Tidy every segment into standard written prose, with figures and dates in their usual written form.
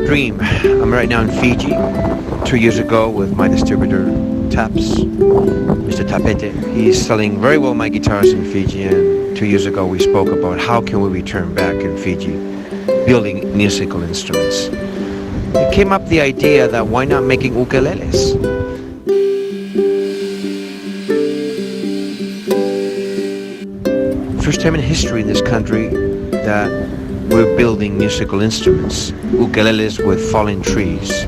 Dream. I'm right now in Fiji. 2 years ago with my distributor Taps, Mr. Tapete. He's selling very well my guitars in Fiji, and 2 years ago we spoke about how can we return back in Fiji building musical instruments. It came up the idea that why not making ukuleles? First time in history in this country that we're building musical instruments, ukuleles with fallen trees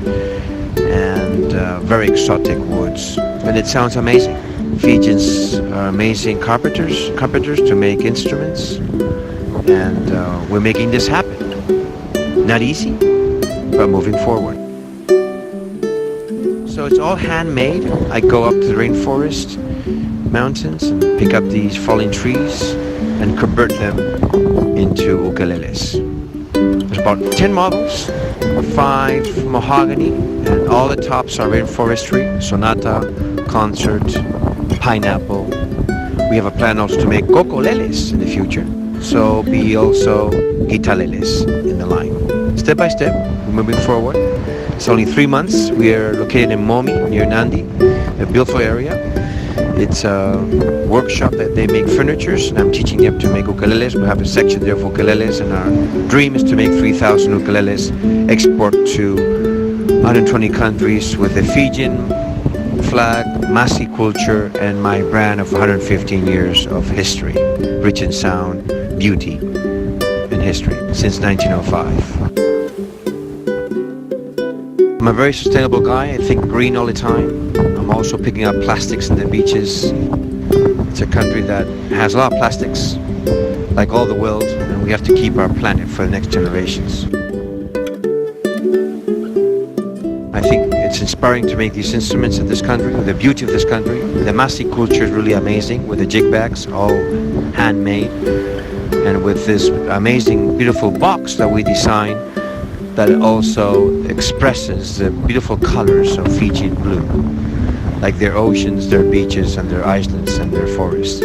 and very exotic woods, and it sounds amazing. Fijians are amazing carpenters to make instruments, and we're making this happen. Not easy, but moving forward. So it's all handmade. I go up to the rainforest mountains and pick up these fallen trees and convert them into ukuleles. There's about 10 models, 5 mahogany, and all the tops are rainforestry, sonata, concert, pineapple. We have a plan also to make ukuleles in the future, so be also guitaleles in the line. Step by step, we're moving forward. It's only 3 months. We are located in Momi, near Nandi, a beautiful area. It's a workshop that they make furnitures, and I'm teaching them to make ukuleles. We have a section there of ukuleles, and our dream is to make 3,000 ukuleles, export to 120 countries with the Fijian flag, Masi culture, and my brand of 115 years of history, rich in sound, beauty, and history since 1905. I'm a very sustainable guy. I think green all the time. I'm also picking up plastics in the beaches. It's a country that has a lot of plastics, like all the world, and we have to keep our planet for the next generations. I think it's inspiring to make these instruments in this country, with the beauty of this country. The Masi culture is really amazing, with the jig bags, all handmade, and with this amazing, beautiful box that we designed that also expresses the beautiful colors of Fijian blue, like their oceans, their beaches, and their islands, and their forests.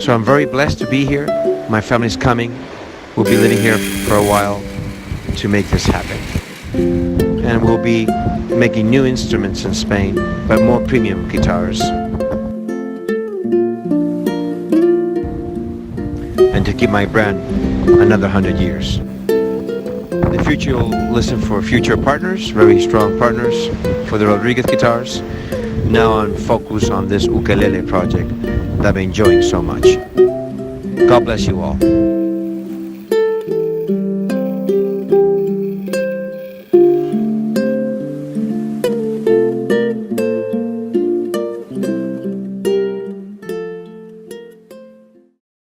So I'm very blessed to be here. My family's coming. We'll be living here for a while to make this happen. And we'll be making new instruments in Spain, but more premium guitars. And to keep my brand another 100 years. In the future, you'll listen for future partners, very strong partners for the Rodriguez guitars. Now I'm focused on this ukulele project that I'm enjoying so much. God bless you all.